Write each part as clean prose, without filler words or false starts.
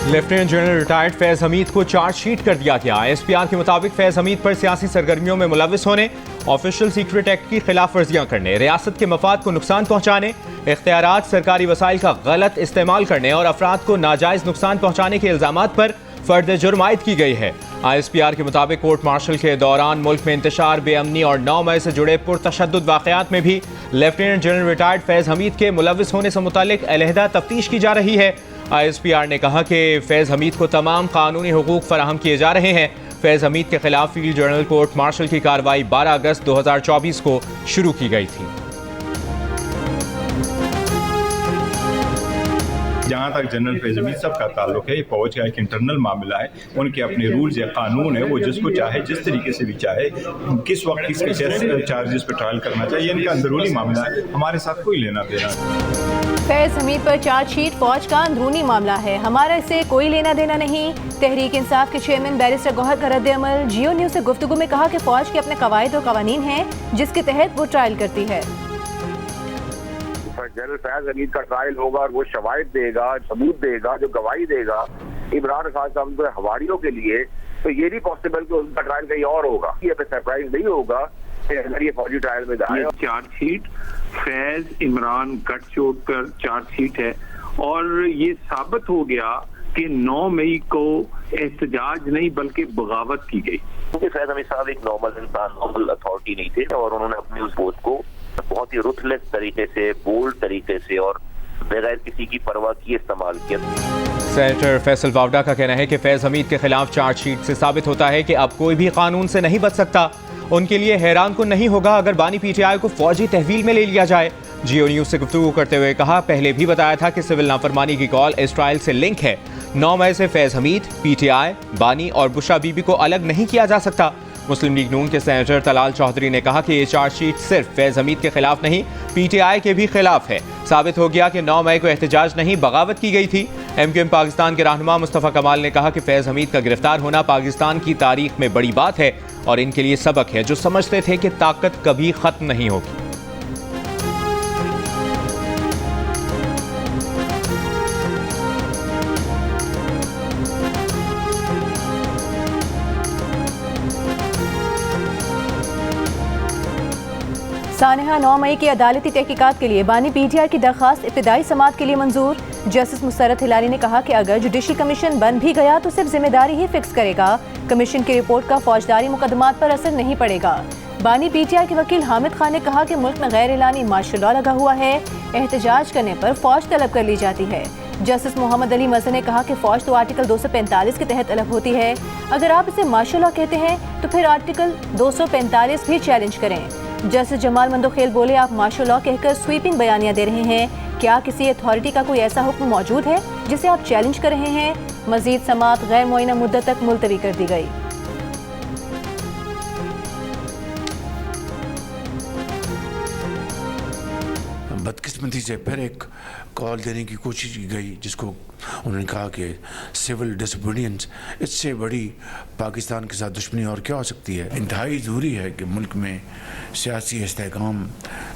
Lieutenant general retired Faiz Hamid को chargesheet कर दिया गया। एसपीआर के मुताबिक फैज हमीद पर सियासी सरगर्मियों में मुलविस होने, ऑफिशियल सीक्रेट एक्ट की खिलाफ वर्जियां करने, रियासत के मफाद को नुकसान पहुंचाने, इख्तियारात सरकारी वसाइल का गलत इस्तेमाल करने और अफराद को नाजायज नुकसान पहुंचाने के इल्जामात पर फर्द जुर्म आयद की गई है। ISPR के मुताबिक कोर्ट मार्शल के दौरान मुल्क में इंतशार, बेअमनी और 9 मई से जुड़े पुरतशद्दुद वाक़यात में भी lieutenant general retired Faiz Hamid के मुलविस होने से मुतालिक अलहदा तफ्तीश की जा रही है। ISPR ने कहा कि फैज हमीद को तमाम कानूनी हुकूक फराहम किए जा रहे हैं। फैज हमीद के खिलाफ फील्ड जनरल कोर्ट मार्शल की कार्रवाई 12 अगस्त 2024 को शुरू की गई थी। जहाँ तक जनरल फैज हमीद साहब का ताल्लुक है, ये फौज का एक इंटरनल मामला है। उनके अपने रूल्स या कानून है, वो जिसको चाहे जिस तरीके से भी चाहे किस वक्त किसके कैसे चार्जेस पे ट्रायल करना चाहिए, इनका अंदरूनी मामला है, हमारे साथ कोई लेना देना नहीं। फैज हमीद पर चार्जशीट फौज का अंदरूनी मामला है, हमारा इससे कोई लेना देना नहीं। तहरीक इंसाफ के चेयरमैन बैरिस्टर गौहर का रद्द-ए-अमल। जियो न्यूज़ से गुफ्तगू में कहा कि फौज के अपने कवायद और कवानीन हैं जिसके तहत वो ट्रायल करती है। जनरल फैज हमीद का ट्रायल होगा और वो शवाहिद देगा, सबूत देगा, जो गवाही देगा इमरान खान साहब के हवारियों के लिए, तो ये भी पॉसिबल कि उनका ट्रायल कहीं और होगा। ये सरप्राइज नहीं होगा कि अगर ये फौजी ट्रायल में जाए। चार्जशीट फैज इमरान गठजोड़ पर चार्जशीट है और ये साबित हो गया कि 9 मई को एहतजाज नहीं बल्कि बगावत की गई। क्योंकि फैज हमीद साहब एक नॉर्मल इंसान, नॉर्मल अथॉरिटी नहीं थे और उन्होंने अपनी उस पोस्ट को बहुत ही रुथलेस तरीके से, बोल्ड तरीके से और बगैर किसी की परवाह किए इस्तेमाल किया। सेनेटर फैसल वावडा का कहना है कि फैज हमीद के खिलाफ चार्जशीट से साबित होता है कि अब कोई भी कानून से नहीं बच सकता। उनके लिए हैरान को नहीं होगा अगर बानी PTI को फौजी तहवील में ले लिया जाए। जियो न्यूज़ से गुफ्तगू करते हुए कहा, पहले भी बताया था कि सिविल नाफरमानी की कॉल इस ट्रायल से लिंक है। 9 मई से फैज हमीद, PTI, बानी और बुशरा बीबी को अलग नहीं किया जा सकता। मुस्लिम लीग नून के सेनेटर तलाल चौधरी ने कहा कि ये चार्जशीट सिर्फ फैज हमीद के खिलाफ नहीं, PTI के भी खिलाफ है। साबित हो गया कि 9 मई को एहतजाज नहीं बगावत की गई थी। MQM पाकिस्तान के रहनुमा मुस्तफ़ा कमाल ने कहा कि फैज हमीद का गिरफ्तार होना पाकिस्तान की तारीख में बड़ी बात है और इनके लिए सबक है, जो समझते थे कि ताकत कभी खत्म नहीं होगी। सानहा 9 मई की अदालती तहकीकात के लिए बानी PTI की दरख्वास्त इब्तिदाई समाअत के लिए मंजूर। जस्टिस मुसर्रत हिलाली ने कहा कि अगर जुडिशल कमीशन बन भी गया तो सिर्फ जिम्मेदारी ही फिक्स करेगा, कमीशन की रिपोर्ट का फौजदारी मुकदमात पर असर नहीं पड़ेगा। बानी PTI के वकील हामिद खान ने कहा कि मुल्क में गैर एलानी मार्शल लॉ लगा हुआ है, एहतजाज करने पर फौज तलब कर ली जाती है। जस्टिस मोहम्मद अली मज़हर ने कहा कि फौज तो आर्टिकल 245 के तहत अलग होती है, अगर आप इसे मार्शल लॉ कहते हैं तो फिर आर्टिकल 245 भी चैलेंज करें। जस्टिस जमाल मंदोखेल बोले, आप मार्शल लॉ कहकर स्वीपिंग बयानियां दे रहे हैं, क्या किसी अथॉरिटी का कोई ऐसा हुक्म मौजूद है जिसे आप चैलेंज कर रहे हैं? मजीद समाअत गैर मुअय्यना मुद्दत तक मुलतवी कर दी गई। बदकिस्मती से फिर एक कॉल देने की कोशिश की गई, जिसको उन्होंने कहा कि सिविल डिसोबीडियंस, इससे बड़ी पाकिस्तान के साथ दुश्मनी और क्या हो सकती है। इंतहाई ज़रूरी है कि मुल्क में सियासी इस्तेहकाम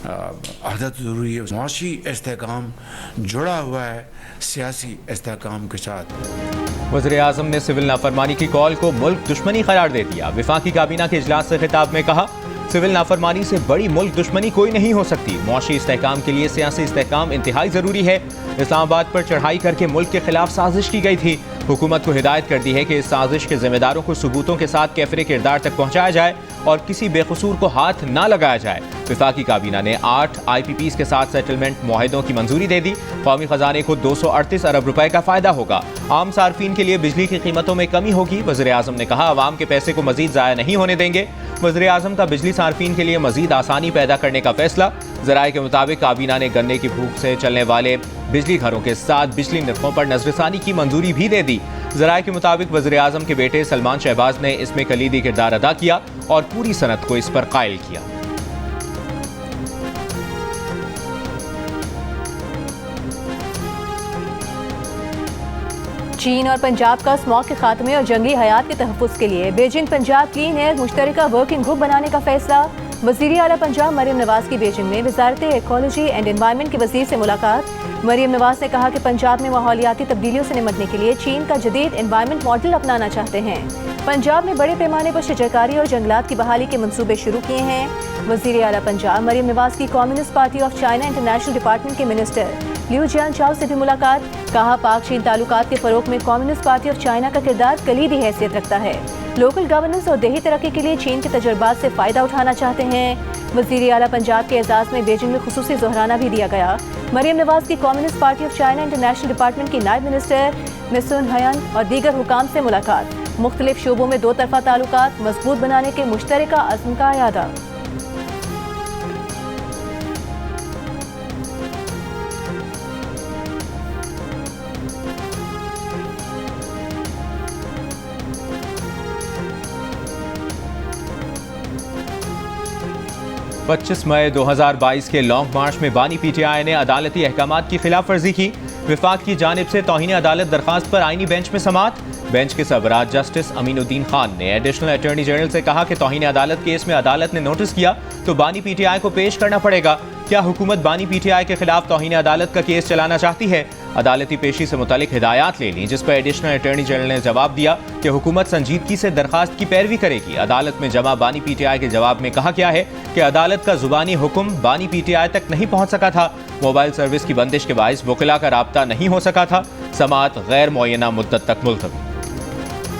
आदत ज़रूरी है, मुआशी इस्तेहकाम जुड़ा हुआ है सियासी इस्तेहकाम के साथ। वज़ीर-ए-आज़म ने सिविल नाफरमानी की कॉल को मुल्क दुश्मनी करार दे दिया। वफाकी काबीना के इजलास से खिताब में कहा, सिविल नाफरमानी से बड़ी मुल्क दुश्मनी कोई नहीं हो सकती। मुआशी इस्तेहकाम के लिए सियासी इस्तेहकाम इंतहाई ज़रूरी है। इस्लामाबाद पर चढ़ाई करके मुल्क के खिलाफ साजिश की गई थी। हुकूमत को हिदायत कर दी है कि इस साजिश के जिम्मेदारों को सबूतों के साथ कैफरे किरदार तक पहुँचाया जाए और किसी बेकसूर को हाथ ना लगाया जाए। वफाकी काबीना ने 8 IPPs के साथ सेटलमेंट मुआहिदों की मंजूरी दे दी। कौमी खजाने को 238 अरब रुपए का फायदा होगा। आम सार्फिन के लिए बिजली की कीमतों में कमी होगी। वज़ीर-ए-आज़म ने कहा, अवाम के पैसे को मजीद ज़ाया नहीं होने देंगे। वज़ीर-ए-आज़म का बिजली सार्फिन के लिए मजीद आसानी पैदा करने का फैसला। ज़राए के मुताबिक काबीना ने गन्ने की भूख से चलने वाले बिजली घरों के साथ बिजली निर्खों पर नजरसानी की मंजूरी भी दे दी। ज़राए के मुताबिक वज़ीर-ए-आज़म के बेटे सलमान शहबाज ने इसमें कलीदी किरदार अदा किया और पूरी सनत को इस पर कायल किया। चीन और पंजाब का स्मॉग के खात्मे और जंगली हयात के तहफ़्फ़ुज़ के लिए बीजिंग पंजाब क्लीन एयर मुश्तरका वर्किंग ग्रुप बनाने का फैसला। वज़ीर आला पंजाब मरियम नवाज की बीजिंग में वज़ारत इकोलॉजी एंड एनवायरनमेंट के वज़ीर से मुलाकात। मरियम नवाज ने कहा कि पंजाब में माहौलियाती तब्दीलियों से निपटने के लिए चीन का जदीद एनवायरमेंट मॉडल अपनाना चाहते हैं। पंजाब में बड़े पैमाने पर शजरकारी और जंगलात की बहाली के मंसूबे शुरू किए हैं। वज़ीर आला पंजाब मरियम नवाज की communist party of China international department के मिनिस्टर लियू जियानचाओ से भी मुलाकात। कहा पाक चीन ताल्लुकात के फरोग में कम्युनिस्ट पार्टी ऑफ चाइना का किरदार कलीदी हैसियत रखता है। लोकल गवर्नेंस और देही तरक्की के लिए चीन के तजुर्बात से फ़ायदा उठाना चाहते हैं। वज़ीर आला पंजाब के एजाज़ में बीजिंग में खुसूसी ज़ोहराना भी दिया गया। मरियम नवाज की communist party of China international department की नायब मिनिस्टर मिसुन हयान और दीगर हुकाम से मुलाकात। मुख्तलिफ शोबों में दो तरफा ताल्लुकात मजबूत बनाने के मुश्तरका अज़्म का इयादा। पच्चीस मई 2022 के लॉन्ग मार्च में बानी पीटीआई ने अदालती अहकामात की खिलाफ वर्जी की। विफाक की जानिब से तौहीन अदालत दरखास्त पर आईनी बेंच में समाअत। बेंच के सरबराह जस्टिस अमीनुद्दीन खान ने एडिशनल अटॉर्नी जनरल से कहा कि तौहीन अदालत केस में अदालत ने नोटिस किया तो बानी पीटीआई को पेश करना पड़ेगा। क्या हुकूमत बानी पीटीआई के खिलाफ तौहीन अदालत का केस चलाना चाहती है? अदालती पेशी से मुतालिक हिदायत ले ली, जिस पर एडिशनल अटॉर्नी जनरल ने जवाब दिया कि हुकूमत संजीदगी से दरखास्त की पैरवी करेगी। अदालत में जमा बानी पीटीआई के जवाब में कहा गया है कि अदालत का जुबानी हुक्म बानी पीटीआई तक नहीं पहुंच सका था। मोबाइल सर्विस की बंदिश के बाइस वकिला का राब्ता नहीं हो सका था। समाअत गैर मुअय्यना मुद्दत तक मुलतवी।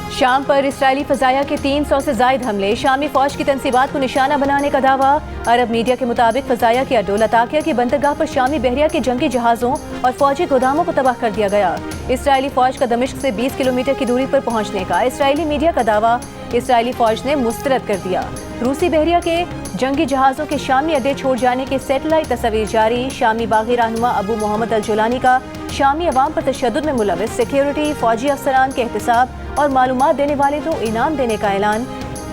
शाम पर इसराइली फजाया के 300 से जायद हमले, शामी फौज की तनसीबात को निशाना बनाने का दावा। अरब मीडिया के मुताबिक फजाया के अड्डो लताकिया की बंदरगाह पर शामी बहरिया के जंगी जहाज़ों और फौजी गोदामों को तबाह कर दिया गया। इसराइली फौज का दमिश्क से 20 किलोमीटर की दूरी पर पहुंचने का इसराइली मीडिया का दावा इसराइली फौज ने मुस्तरद कर दिया। रूसी बहरिया के जंगी जहाज़ों के शामी अड्डे छोड़ जाने के सैटेलाइट तस्वीर जारी। शामी बागी रहनुमा अबू मोहम्मद अल जुलानी का शामी अवाम पर तशद्दुद में मुलविस सिक्योरिटी, फौजी अफसरान के एहतसाब और मालूमात देने वाले को इनाम देने का ऐलान।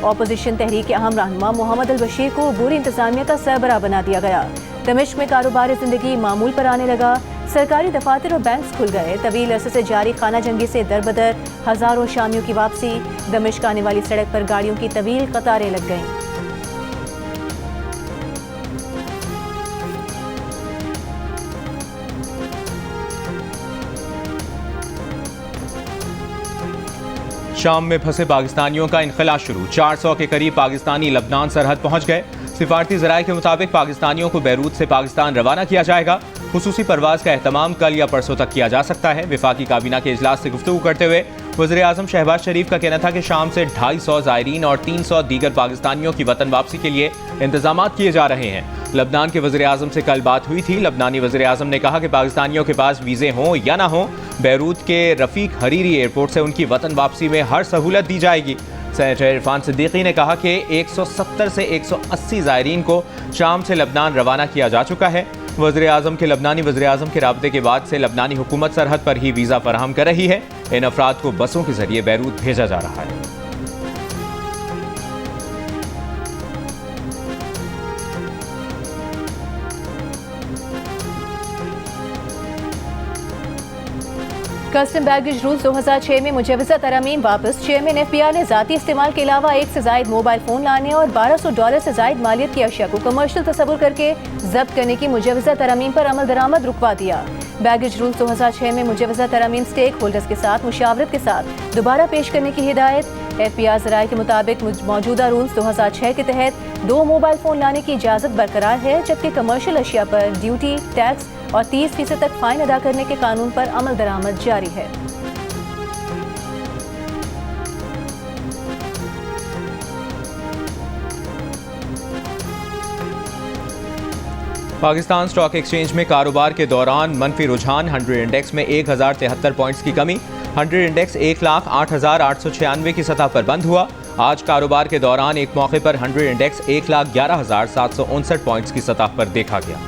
ऑपोजिशन तहरीक के अहम रहनुमा मोहम्मद अल बशीर को बुरी इंतजामिया का सरबराह बना दिया गया। दमिश्क में कारोबार जिंदगी मामूल पर आने लगा। सरकारी दफातर और बैंक्स खुल गए। तवील अरसे से जारी खाना जंगी से दरबदर हजारों शामियों की वापसी। दमिश्क आने वाली सड़क पर गाड़ियों की तवील कतारें लग गईं। शाम में फंसे पाकिस्तानियों का इनखला शुरू। 400 के करीब पाकिस्तानी लबनान सरहद पहुंच गए। सिफारती ज़राए के मुताबिक पाकिस्तानियों को बैरूत से पाकिस्तान रवाना किया जाएगा। खुसूसी परवाज का एहतमाम कल या परसों तक किया जा सकता है। विफाकी काबीना के इजलास से गुफ्तगू करते हुए वज़ीर आज़म शहबाज शरीफ का कहना था कि शाम से 250 ज़ायरीन और 300 दीगर पाकिस्तानियों की वतन वापसी के लिए इंतजाम किए जा रहे हैं। लबनान के वज़ीर आज़म से कल बात हुई थी। लबनानी वज़ीर आज़म ने कहा कि पाकिस्तानियों के पास वीज़े हों या ना हों, बैरूत के रफ़ीक हरीरी एयरपोर्ट से उनकी वतन वापसी में हर सहूलत दी जाएगी। सेनेटर इरफान सिद्दीकी ने कहा कि 170 से 180 ज़ायरीन को शाम से लबनान रवाना किया जा चुका है। वज़ीर आज़म के लबनानी वज़ीर आज़म के राब्ते के बाद से लबनानी हुकूमत सरहद पर ही वीज़ा फराहम कर रही है। इन अफराद को बसों के जरिए बैरूत भेजा जा रहा है। कस्टम बैगेज रूल्स 2006 में मुजवज़ा तरमीम वापस। चेयरमैन FBI ने ज़ाती इस्तेमाल के अलावा 1 से ज़ायद मोबाइल फ़ोन लाने और $1200 से ज़ायद मालियत की अशिया को कमर्शियल तस्वुर करके जब्त करने की मुजवज़ा तरमीम पर अमल दरामद रुकवा दिया। बैगेज रूल्स 2006 में मुजवज़ा तरमीम स्टेक होल्डर्स के साथ मुशावरत के साथ दोबारा पेश करने की हिदायत। FBI ज़राए के मुताबिक मौजूदा रूल्स 2006 के तहत 2 मोबाइल फ़ोन लाने की इजाज़त बरकरार है, जबकि कमर्शियल अशिया पर ड्यूटी, टैक्स और 30% तक फाइन अदा करने के कानून पर अमल दरामद जारी है। पाकिस्तान स्टॉक एक्सचेंज में कारोबार के दौरान मनफी रुझान। 100 इंडेक्स में 1073 पॉइंट्स की कमी। 100 इंडेक्स 1,08,896 की सतह पर बंद हुआ। आज कारोबार के दौरान एक मौके पर 100 इंडेक्स 1,11,759 पॉइंट्स की सतह पर देखा गया।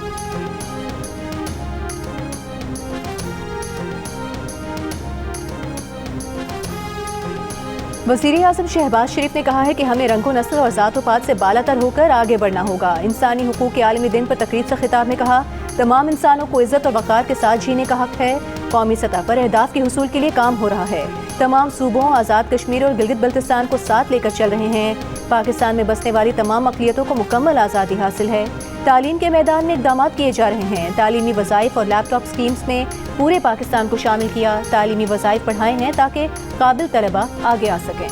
वज़ीर आज़म शहबाज शरीफ ने कहा है कि हमें रंगो नस्ल और ज़ात-ओ-पात से बालातर होकर आगे बढ़ना होगा। इंसानी हुकूक के आलमी दिन पर तकरीब से खिताब में कहा, तमाम इंसानों को इज्जत और वक़ार के साथ जीने का हक है। कौमी सतह पर अहदाफ के हुसूल के लिए काम हो रहा है। तमाम सूबों, आज़ाद कश्मीर और गिलगित बल्तिस्तान को साथ लेकर चल रहे हैं। पाकिस्तान में बसने वाली तमाम अक़लियतों को मुकम्मल आज़ादी हासिल है। तालीम के मैदान में इक़दामात किए जा रहे हैं। तालीमी वज़ाइफ और लैपटॉप स्कीम्स में पूरे पाकिस्तान को शामिल किया। तालीमी वज़ाइफ बढ़ाए हैं ताकि काबिल तलबा आगे आ सकें।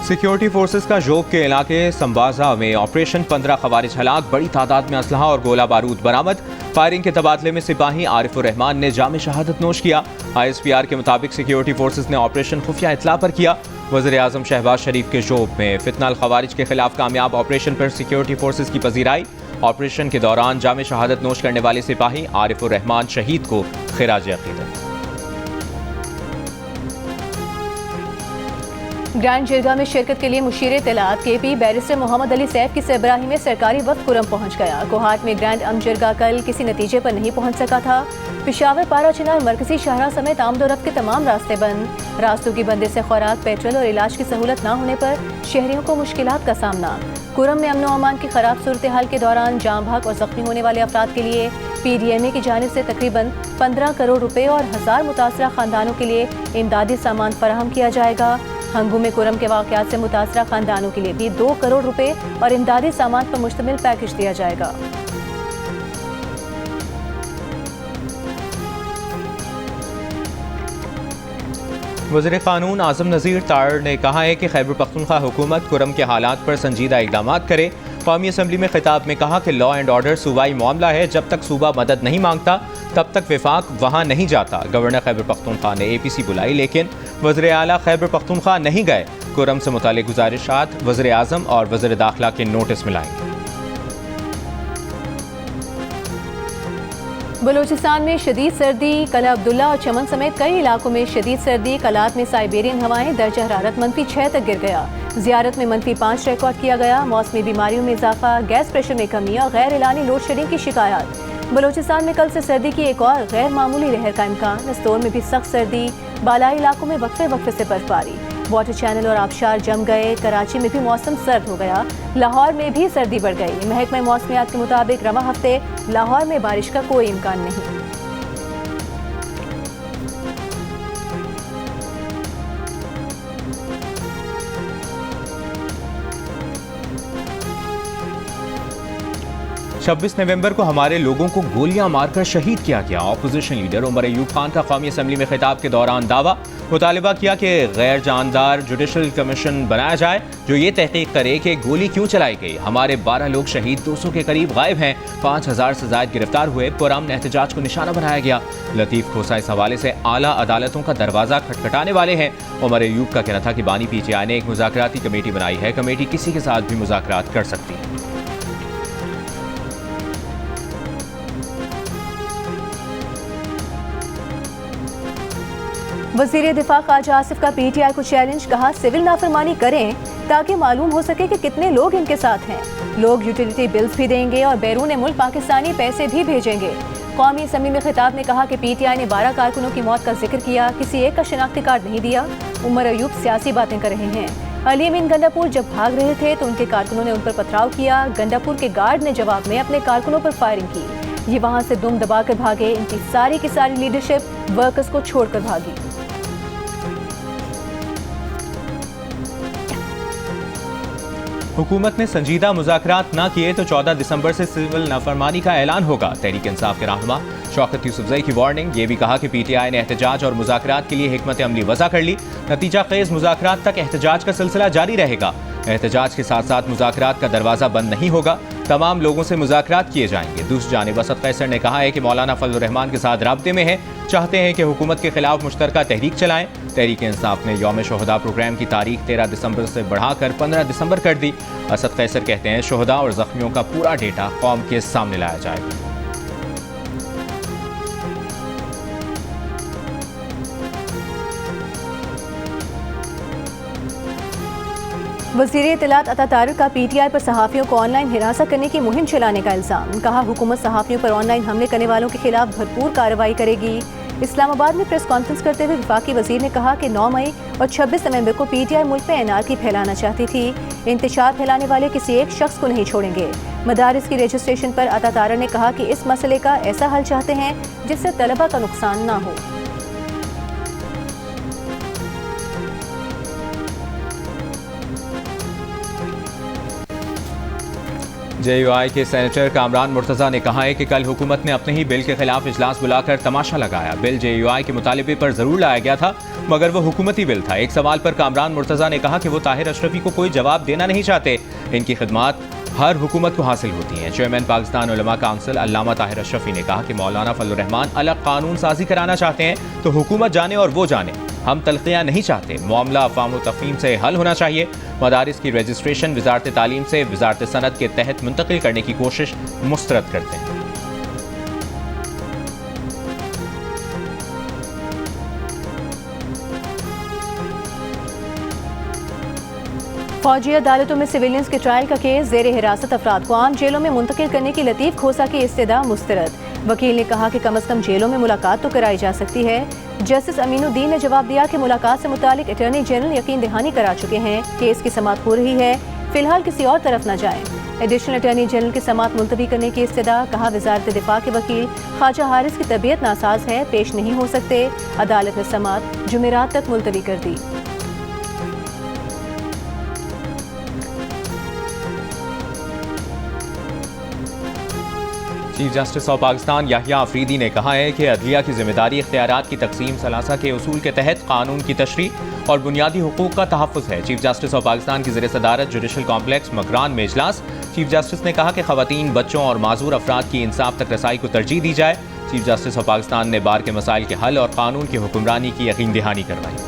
सिक्योरिटी फोर्सेस का जोब के इलाके संबाजा में ऑपरेशन 15 खवारिज हलाक, बड़ी तादाद में असलहा और गोला बारूद बरामद। फायरिंग के तबादले में सिपाही आरिफुर रहमान ने जाम शहादत नोश किया। ISPR के मुताबिक सिक्योरिटी फोर्सेस ने ऑपरेशन खुफिया इतला पर किया। वज़ीर आज़म शहबाज शरीफ के जोब में फितना खवारिज के खिलाफ कामयाब ऑपरेशन पर सिक्योरिटी फोर्सेस की पजीराई। ऑपरेशन के दौरान जाम शहादत नोश करने वाले सिपाही आरिफुर रहमान शहीद को खिराज अक़ीदत। ग्रैंड जिरगा में शिरकत के लिए मुशीर इत्तलात KP बैरिस्टर मोहम्मद अली सैफ की सरबराही में सरकारी वफ़द कुरम पहुँच गया। कोहाट में ग्रैंड जिरगा कल किसी नतीजे पर नहीं पहुँच सका था। पेशावर, पारा चिनार, मरकजी शाहरा समेत आमदोरफ्त के तमाम रास्ते बंद। रास्तों की बंदी से खुराक, पेट्रोल और इलाज की सहूलत न होने पर शहरियों को मुश्किलात का सामना। कुरम में अमन व अमान की खराब सूरत हाल के दौरान जाम भाग और जख्मी होने वाले अफराद के लिए PDMA की जानिब से तकरीबन 15 करोड़ रुपए और 1000 मुतासरा खानदानों के लिए इमदादी सामान फराहम किया जाएगा। हंगू में कुरम के वाक़यात से मुतासरा खानदानों के लिए भी 2 करोड़ रुपए और इमदादी सामान पर मुश्तमिल पैकेज दिया जाएगा। वज़ीर क़ानून आज़म नज़ीर तार ने कहा है कि खैबर पख्तूनख्वा हुकूमत कुरम के हालात पर संजीदा इक़दामात करे। कौमी असम्बली में खिताब में कहा कि लॉ एंड ऑर्डर सूबाई मामला है, जब तक सूबा मदद नहीं मांगता तब तक विफाक वहाँ नहीं जाता। गवर्नर खैबर पख्तूनख्वा ने APC बुलाई लेकिन वज़ीर आला खैबर पख्तूनख्वा नहीं गए। कुरम से मुतालिक गुजारिशात वज़ीर आज़म और वज़ीर दाखिला के नोटिस मिलाएंगे। बलूचिस्तान में शदीद सर्दी, कला अब्दुल्ला और चमन समेत कई इलाकों में शदीद सर्दी। कलात में साइबेरियन हवाएं, दर्जा हरारत -6 तक गिर गया। ज़ियारत में -5 रिकॉर्ड किया गया। मौसमी बीमारियों में इजाफा, गैस प्रेशर में कमी और गैर एलानी लोड शेडिंग की शिकायत। बलूचिस्तान में कल से सर्दी की एक और गैर मामूली लहर का इम्कान। नस्तोर में भी सख्त सर्दी, बालाई इलाकों में वक्फे वक्फे से बर्फबारी। वाटर चैनल और आबशार जम गए। कराची में भी मौसम सर्द हो गया। लाहौर में भी सर्दी बढ़ गई। महकमा मौसमियात के मुताबिक रवा हफ्ते लाहौर में बारिश का कोई इम्कान नहीं। छब्बीस नवंबर को हमारे लोगों को गोलियां मारकर शहीद किया गया। ऑपोजिशन लीडर उमर अयूब खान का कौमी असम्बली में खिताब के दौरान दावा, मुतालबा किया कि गैर जानदार जुडिशल कमीशन बनाया जाए जो ये तहकीक करे कि गोली क्यों चलाई गई। हमारे 12 लोग शहीद, 200 के करीब गायब हैं, 5000 से ज्यादा गिरफ्तार हुए। पुरअमन एहतजाज को निशाना बनाया गया। लतीफ खोसा इस हवाले से आला अदालतों का दरवाजा खटखटाने वाले हैं। उमर अयूब का कहना था कि बानी PTI ने एक मुज़ाकराती कमेटी बनाई है। कमेटी किसी के साथ भी मुज़ाकरात कर सकती है। वज़ीर दिफा ख्वाजा आसिफ का PTI को चैलेंज, कहा सिविल नाफरमानी करें ताकि मालूम हो सके कि कितने लोग इनके साथ हैं। लोग यूटिलिटी बिल्स भी देंगे और बैरून मुल्क पाकिस्तानी पैसे भी भेजेंगे। कौमी असम्बली में खिताब में कहा कि PTI ने 12 कारकुनों की मौत का जिक्र किया, किसी एक का शनाख्ती कार्ड नहीं दिया। उमर अयूब सियासी बातें कर रहे हैं। अली अमीन गंडापुर जब भाग रहे थे तो उनके कारकुनों ने उन पर पथराव किया। गंडापुर के गार्ड ने जवाब में अपने कारकुनों पर फायरिंग की। ये वहाँ से दुम दबा कर भागे। इनकी सारी की सारी लीडरशिप वर्कर्स को छोड़कर भागी। हुकूमत ने संजीदा मुज़ाकरात न किए तो 14 दिसंबर से सिविल नाफरमानी का ऐलान होगा। तहरीक इंसाफ के रहनुमा शौकत यूसुफजई की वार्निंग। ये भी कहा कि PTI ने एहतजाज और मुज़ाकरात के लिए हिकमत अमली वज़ा कर ली। नतीजा खेज मुज़ाकरात तक एहतजाज का सिलसिला जारी रहेगा। एहतजाज के साथ साथ मुज़ाकरात का दरवाज़ा बंद नहीं होगा। तमाम लोगों से मुज़ाकरात किए जाएंगे। दूसरी जानिब असद कैसर ने कहा है कि मौलाना फजल रहमान के साथ राब्ते में है, चाहते हैं कि हुकूमत के खिलाफ मुश्तरका तहरीक चलाएं। तहरीक इंसाफ ने यौम शोहदा प्रोग्राम की तारीख 13 दिसंबर से बढ़ाकर 15 दिसंबर कर दी। असद कैसर कहते हैं शोहदा और जख्मियों का पूरा डेटा कौम के सामने लाया जाएगा। वज़ीर इत्तलात अता तारिक का PTI पर सहाफ़ियों को ऑनलाइन हिरासत करने की मुहिम चलाने का इल्ज़ाम। कहा हुकूमत सहाफ़ियों पर ऑनलाइन हमले करने वालों के खिलाफ भरपूर कार्रवाई करेगी। इस्लामाबाद में प्रेस कॉन्फ्रेंस करते हुए वफाकी वजीर ने कहा कि 9 मई और 26 नवंबर को PTI मुल्क में एनआरकी फैलाना चाहती थी। इंतशार फैलाने वाले किसी एक शख्स को नहीं छोड़ेंगे। मदारिस की रजिस्ट्रेशन पर अता तारा ने कहा कि इस मसले का ऐसा हल चाहते हैं जिससे तलबा का नुकसान ना हो। JUI के सेनेटर कामरान मुर्तज़ा ने कहा है कि कल हुकूमत ने अपने ही बिल के खिलाफ इजलास बुलाकर तमाशा लगाया। बिल JUI के मुतालिबे पर जरूर लाया गया था, मगर वो हुकूमती बिल था। एक सवाल पर कामरान मुर्तज़ा ने कहा कि वो ताहिर अशरफी को कोई जवाब देना नहीं चाहते। इनकी खिदमात हर हुकूमत को हासिल होती हैं। चेयरमैन पाकिस्तान उलमा काउंसिल अल्लामा ताहिर अशरफी ने कहा कि मौलाना फजलुर रहमान अलग कानून साजी कराना चाहते हैं तो हुकूमत जाने और वो जाने, हम तलखियाँ नहीं चाहते। मामला अफ़वाम व तफ़हीम से हल होना चाहिए। मदारिस की रजिस्ट्रेशन वजारत तालीम से वजारत सनत के तहत मुंतकिल करने की कोशिश मुस्तरद करते हैं। फौजी अदालतों में सिविलियंस के ट्रायल का केस जेर हिरासत अफराद को आम जेलों में मुंतकिल करने की लतीफ़ खोसा की इस्तदा मुस्तरद। वकील ने कहा कि कम अज़ कम जेलों में मुलाकात तो कराई जा सकती है। जस्टिस अमीनुद्दीन ने जवाब दिया कि मुलाकात से मुतालिक अटॉर्नी जनरल यकीन दहानी करा चुके हैं। केस की समाअत हो रही है, फिलहाल किसी और तरफ न जाएं। एडिशनल अटॉर्नी जनरल की समाअत मुलतवी करने की इस्तदा। कहा वजारत दिफा के वकील ख्वाजा हारिस की तबीयत नासाज है, पेश नहीं हो सकते। अदालत ने समाअत जुमेरात तक मुलतवी कर दी। Chief justice of Pakistan Yahya Afridi ने कहा है कि अदलिया की जिम्मेदारी इख्तियारात की तकसीम सलासा के उसूल के तहत कानून की तशरीह और बुनियादी हुकूक का तहफ़्फ़ुज़ है। चीफ जस्टिस ऑफ पाकिस्तान की ज़ेर सदारत जुडिशल कॉम्प्लेक्स मकरान में इजलास। चीफ जस्टिस ने कहा कि ख़वातीन, बच्चों और माजूर अफराद की इंसाफ तक रसाई को तरजीह दी जाए। चीफ जस्टिस ऑफ पाकिस्तान ने बार के मसाइल के हल और कानून की हुक्मरानी की यकीन दहानी करवाई।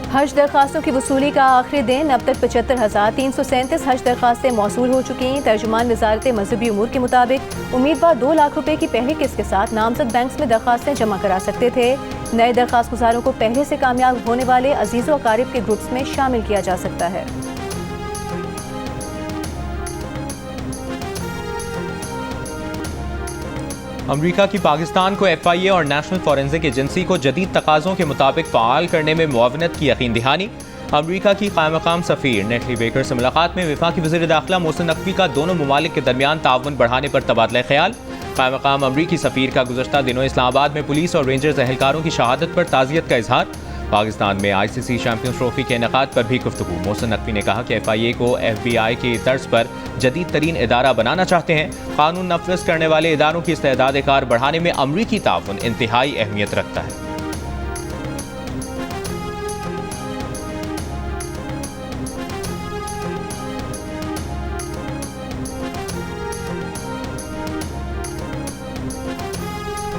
हज दरख्वास्तों की वसूली का आखिरी दिन। अब तक 75,337 हज दरख्वास्तें मौसूल हो चुकी हैं। तर्जुमान वजारत मजहबी उमूर के मुताबिक उम्मीदवार 2 लाख रुपए की पहली किस्त के साथ नामजद बैंक में दरख्वास्तें जमा करा सकते थे। नए दरख्वास्त गुजारों को पहले से कामयाब होने वाले अजीज़ व अकारिब के ग्रुप्स में शामिल किया जा सकता है। अमरीका की पाकिस्तान को FIA और नेशनल फॉरेंसिक एजेंसी को जदीद तकाज़ों के मुताबिक फ़ाल करने में मुआवनत की यकीन दहानी। अमरीका की क़ायम-मक़ाम सफ़ीर नेटली बेकर से मुलाकात में वफाकी वज़ीर दाखिला मोहसिन नकवी का दोनों ममालिक के दरमियान ताउन बढ़ाने पर तबादला ख्याल। क़ायम-मक़ाम अमरीकी सफ़ीर का गुज़श्ता दिनों इस्लामाबाद में पुलिस और रेंजर्स एहलकारों की शहादत पर ताज़ियत का इजहार। पाकिस्तान में ICC चैंपियंस ट्रॉफी के इनेकाद पर भी गुफ्तगू। मोहसिन नकवी ने कहा कि FIA को FBI की तर्ज पर जदीद तरीन इदारा बनाना चाहते हैं। कानून नफज करने वाले इदारों की इस्तेदाद कार बढ़ाने में अमरीकी ताउन इंतहाई अहमियत रखता है।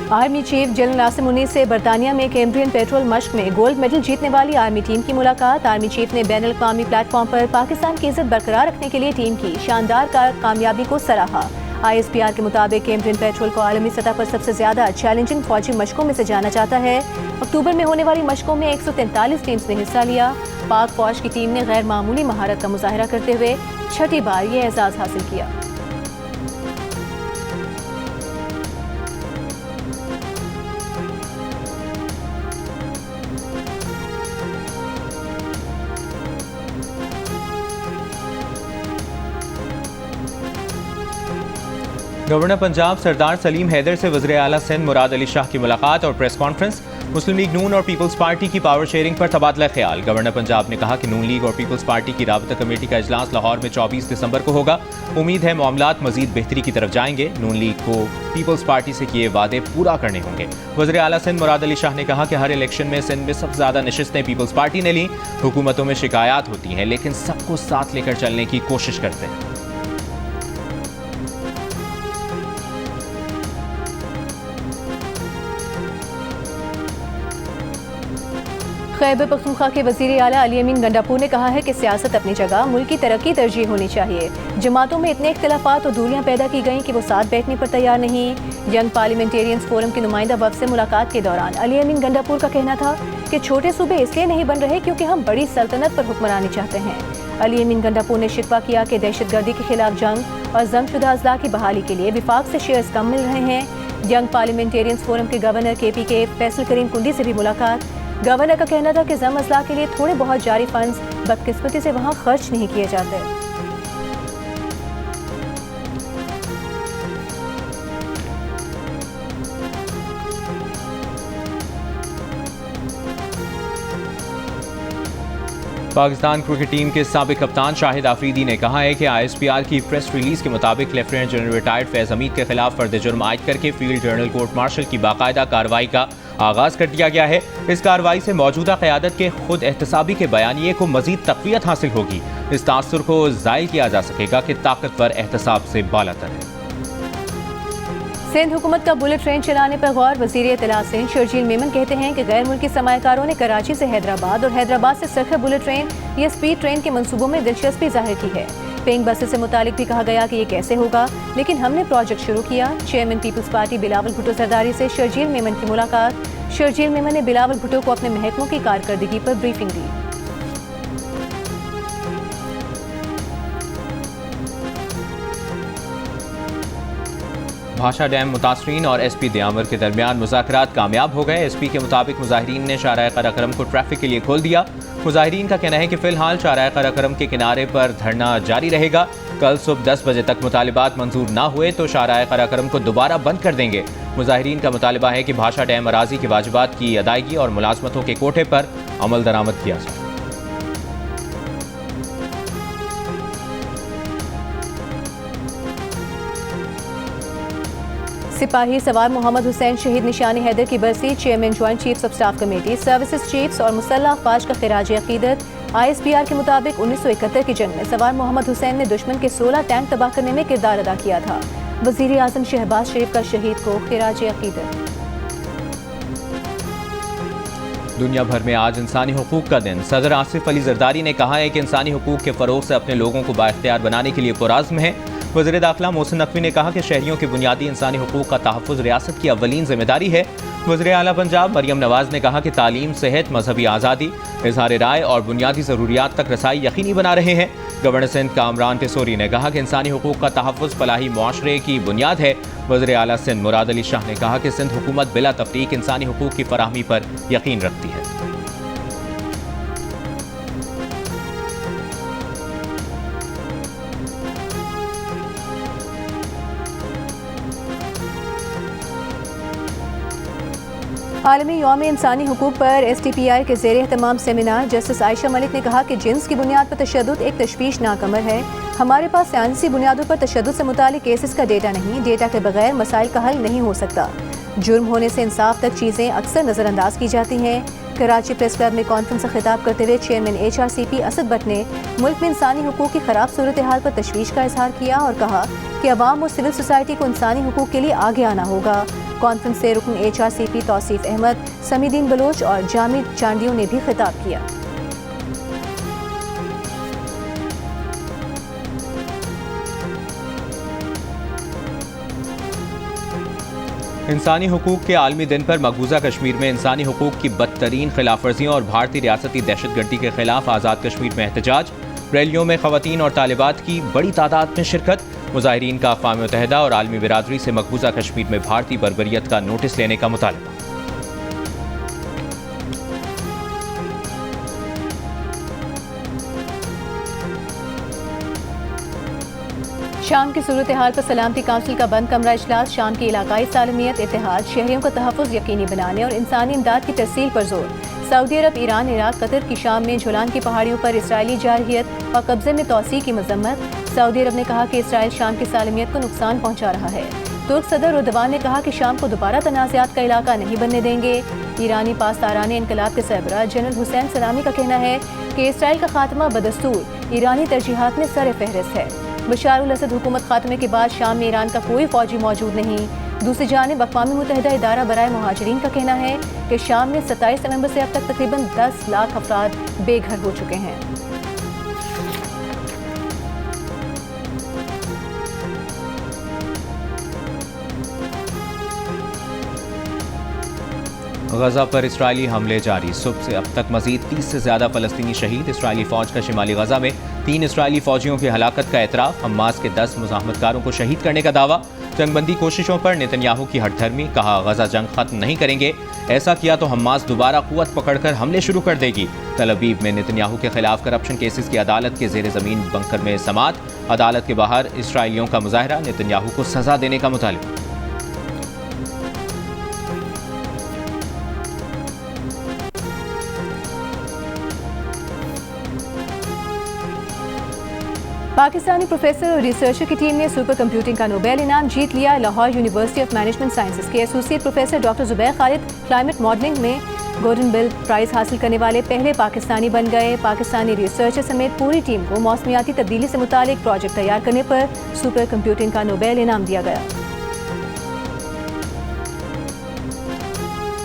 Army chief general Asim Munir से बरतानिया में कैम्ब्रियन पेट्रोल मश्क में गोल्ड मेडल जीतने वाली आर्मी टीम की मुलाकात। आर्मी चीफ ने बैनुल अक़वामी प्लेटफॉर्म पर पाकिस्तान की इज्जत बरकरार रखने के लिए टीम की शानदार कामयाबी को सराहा। ISPR के मुताबिक कैम्ब्रियन पेट्रोल को आलमी सतह पर सबसे ज्यादा चैलेंजिंग फौजी मशकों में से जाना जाता है। अक्टूबर में होने वाली मशकों में 143 टीम्स ने हिस्सा लिया। पाक फौज की टीम ने गैर मामूली महारत का मुजाहरा करते हुए 6ठी बार ये एजाज हासिल किया। गवर्नर पंजाब सरदार सलीम हैदर से वज़ीर आला सिंध मुराद अली शाह की मुलाकात और प्रेस कॉन्फ्रेंस। मुस्लिम लीग नून और पीपल्स पार्टी की पावर शेयरिंग पर तबादला ख्याल। गवर्नर पंजाब ने कहा कि नून लीग और पीपल्स पार्टी की राबता कमेटी का इजलास लाहौर में 24 दिसंबर को होगा। उम्मीद है मामलात मजीद बेहतरी की तरफ जाएंगे। नून लीग को पीपल्स पार्टी से किए वादे पूरा करने होंगे। वज़ीर आला सिंध मुराद अली शाह ने कहा कि हर इलेक्शन में सिंध में सबसे ज्यादा नशिस्तें पीपल्स पार्टी ने ली। हुकूमतों में शिकायत होती हैं, लेकिन सबको साथ लेकर चलने की कोशिश करते हैं। खैबर पख्तूनख्वा के वज़ीर आला अली अमीन गंडापुर ने कहा है कि सियासत अपनी जगह, मुल्क की तरक्की तरजीह होनी चाहिए। जमातों में इतने इख्तिलाफात और दूरियां पैदा की गईं कि वो साथ बैठने पर तैयार नहीं। यंग पार्लियामेंटेरियंस फोरम के नुमाइंदा वफ़द से मुलाकात के दौरान अली अमीन गंडापुर का कहना था कि छोटे सूबे इसलिए नहीं बन रहे क्योंकि हम बड़ी सल्तनत पर हुक्मरानी चाहते हैं। अली अमीन गंडापुर ने शिकवा किया कि दहशतगर्दी के खिलाफ जंग और जमशुदा अजला की बहाली के लिए विफाक से शेयर्स कम मिल रहे हैं। यंग पार्लियामेंटेरियंस फोरम के गवर्नर KPK फैसल करीम कुंडी से भी मुलाकात। गवर्नर का कहना था कि जम अजला के लिए थोड़े बहुत जारी फंड्स बदकिस्मती से वहाँ खर्च नहीं किए जाते। पाकिस्तान क्रिकेट टीम के साबिक कप्तान शाहिद आफरीदी ने कहा है कि ISPR की प्रेस रिलीज के मुताबिक lieutenant general retired Faiz Hamid के खिलाफ फर्द जुर्म आयद करके फील्ड जर्नल कोर्ट मार्शल की बाकायदा कार्रवाई का आगाज कर दिया गया है। इस कार्रवाई से मौजूदा क़यादत के खुद एहतसाबी के बयानिए को मजीद तक़वियत हासिल होगी। इस तासुर को ज़ायल किया जा सकेगा कि ताकतवर एहतसाब से बालातर है। सिंध हुकूमत का बुलेट ट्रेन चलाने पर गौर। वज़ीर इत्तला सिंध शर्जील मेमन कहते हैं कि गैर मुल्की सरमायाकारों ने कराची से हैदराबाद और हैदराबाद से सरखा बुलेट ट्रेन या स्पीड ट्रेन के मंसूबों में दिलचस्पी जाहिर की है। पेइंग बसेस से मुतालिक भी कहा गया कि ये कैसे होगा, लेकिन हमने प्रोजेक्ट शुरू किया। Chairman Peoples Party Bilawal Bhutto Zardari से शर्जील मेमन की मुलाकात। शर्जील मेमन ने बिलावल भुट्टो को अपने महकमों की कारकर्दगी पर ब्रीफिंग दी। भाषा डैम मुतासरीन और SP दयामर के दरमियान मुज़ाकरात कामयाब हो गए। SP के मुताबिक मुजाहिरीन ने शाहराह कराकरम को ट्रैफिक के लिए खोल दिया। मुजाहिरीन का कहना है कि फिलहाल शाहराह कराकरम के किनारे पर धरना जारी रहेगा। कल सुबह 10 बजे तक मुतालिबात मंजूर ना हुए तो शाहराह कराकरम को दोबारा बंद कर देंगे। मुजाहिरीन का मुतालबा है कि भाषा डैम अराजी के वाजिबात की अदायगी और मुलाजमतों के कोटे पर अमल दरामद किया जाए। सिपाही सवार मोहम्मद हुसैन शहीद निशानी हैदर की बरसी। Chairman joint chiefs of staff committee services chiefs और मुसल्लह अफवाज का खिराज अकीदत। ISPR के मुताबिक 1971 की जंग में सवार मोहम्मद हुसैन ने दुश्मन के 16 टैंक तबाह करने में किरदार अदा किया था। वज़ीर आज़म शहबाज शरीफ का शहीद को खिराज अकीदत। दुनिया भर में आज इंसानी हुकूक का दिन। सदर आसिफ अली जरदारी ने कहा है कि इंसानी हुकूक के फ़रोग़ से अपने लोगों को बाइख्तियार बनाने के लिए पुरज़्म है। वज़ीर दाखिला मोहसिन नकवी ने कहा कि शहरियों के बुनियादी इंसानी हुकूक का तहफ़्फ़ुज़ रियासत की अव्वलीन जिम्मेदारी है। वज़ीर आला पंजाब मरियम नवाज़ ने कहा कि तालीम, सेहत, मजहबी आज़ादी, इज़हार राय और बुनियादी ज़रूरियात तक रसाई यकीनी बना रहे हैं। गवर्नर सिंध कामरान टेसोरी ने कहा कि इंसानी हुकूक का तहफ़्फ़ुज़ फलाही मुआशरे की बुनियाद है। वज़ीर आला सिंध मुराद अली शाह ने कहा कि सिंध हुकूमत बिला तफ़रीक इंसानी हुकूक की फराहमी पर यकीन रखती है। आलमी यौम इंसानी हुकूक पर STPI के ज़ेर एहतमाम सेमिनार जस्टिस आयशा मलिक ने कहा कि जिन्स की बुनियाद पर तशद्दुद एक तशवीशनाक अमर है। हमारे पास साइंसी बुनियादों पर तशद्दुद से मुतालिक केसेस का डेटा नहीं, डेटा के बगैर मसाइल का हल नहीं हो सकता। जुर्म होने से इंसाफ तक चीज़ें अक्सर नज़रअंदाज की जाती हैं। कराची प्रेस क्लब में कॉन्फ्रेंस से खिताब करते हुए चेयरमैन HRCP असद भट्ट ने मुल्क में इंसानी हुकूक की ख़राब सूरत हाल पर तशवीश का इजहार किया और कहा कि अवाम और सिविल सोसाइटी को इंसानी हुकूक के लिए आगे आना होगा। कॉन्फ्रेंस से रुकन HRCP तौसीफ अहमद, समीदीन बलोच और जामिद चांडियों ने भी खिताब किया। इंसानी हुकूक के आलमी दिन पर मकबूजा कश्मीर में इंसानी हुकूक की बदतरीन खिलाफ वर्जियों और भारतीय रियासती दहशतगर्दी के खिलाफ आज़ाद कश्मीर में एहतजाज। रैलियों में ख़वातीन और तालिबात की बड़ी तादाद में शिरकत। मुजाहिरीन का अक़वाम मुत्तहिदा और आलमी बिरादरी से मकबूजा कश्मीर में भारतीय बर्बरियत का नोटिस लेने का मुतालबा। शाम की सूरत हाल पर सलामती काउंसिल का बंद कमरा इजलास। शाम की इलाकाई सालमियत, इत्तेहाद, शहरियों का तहफ़्फ़ुज़ यकीनी बनाने और इंसानी इमदाद की तरसील पर जोर। सऊदी अरब, ईरान, इराक, कतर की शाम में झुलान की पहाड़ियों पर इसराइली जारहियत और कब्जे में तोसी की मजम्मत। सऊदी अरब ने कहा कि इसराइल शाम की सालमियत को नुकसान पहुँचा रहा है। तुर्क सदर एर्दोगान ने कहा कि शाम को दोबारा तनाज़ात का इलाका नहीं बनने देंगे। ईरानी पासदारान इनकलाब के सरबराह जनरल हुसैन सलामी का कहना है कि इसराइल का खात्मा बदस्तूर ईरानी तरजीहात में सर फहरिस्त है। बशार अल असद हुकूमत खात्मे के बाद शाम में ईरान का कोई फौजी मौजूद नहीं। दूसरी जानिब अक़वाम मुत्तहिदा इदारा बराए मुहाजिरीन का कहना है कि शाम में 27 नवंबर से अब तक तकरीबन 10 लाख अफराद बेघर हो चुके हैं। गजा पर इस्राइली हमले जारी, सुबह से अब तक मजीद 30 से ज्यादा फलस्तीनी शहीद। इस्राइली फौज का शिमाली गजा में 3 इस्राइली फौजियों की हलाकत का एतराफ। हमास के 10 मुज़ाहमतकारों को शहीद करने का दावा। जंगबंदी कोशिशों पर नेतन्याहू की हठधर्मी, कहा गजा जंग खत्म नहीं करेंगे, ऐसा किया तो हमास दोबारा कुव्वत पकड़कर हमले शुरू कर देगी। तल अवीव में नेतन्याहू के खिलाफ करप्शन केसेस की अदालत के जेर जमीन बंकर में समात। अदालत के बाहर इसराइलियों का मुजाहरा, नेतन्याहू को सजा देने का मुतालिबा। पाकिस्तानी प्रोफेसर और रिसर्चर की टीम ने सुपर कंप्यूटिंग का नोबेल इनाम जीत लिया। Lahore University of Management Sciences के associate professor doctor Zubair Khalid climate modelling में गोल्डन बेल प्राइज हासिल करने वाले पहले पाकिस्तानी बन गए। पाकिस्तानी रिसर्चर समेत पूरी टीम को मौसमियाती तब्दीली से मुतालिक प्रोजेक्ट तैयार करने पर सुपर कंप्यूटिंग का नोबेल इनाम दिया गया।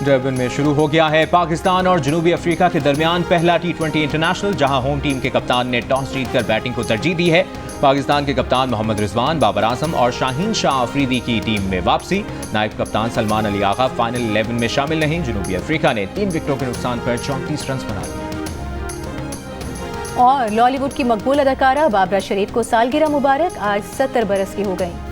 डरबन में शुरू हो गया है पाकिस्तान और जनूबी अफ्रीका के दरमियान पहला T20 इंटरनेशनल, जहां होम टीम के कप्तान ने टॉस जीतकर बैटिंग को तरजीह दी है। पाकिस्तान के कप्तान मोहम्मद रिजवान, बाबर आजम और शाहीन शाह अफरीदी की टीम में वापसी। नायब कप्तान सलमान अली आगा फाइनल 11 में शामिल नहीं। जनूबी अफ्रीका ने 3 विकेटों के नुकसान पर 34 रन बना लिए। और लॉलीवुड की मकबूल अदाकारा बाबरा शरीफ को सालगिरह मुबारक, आज 70 बरस की हो गई।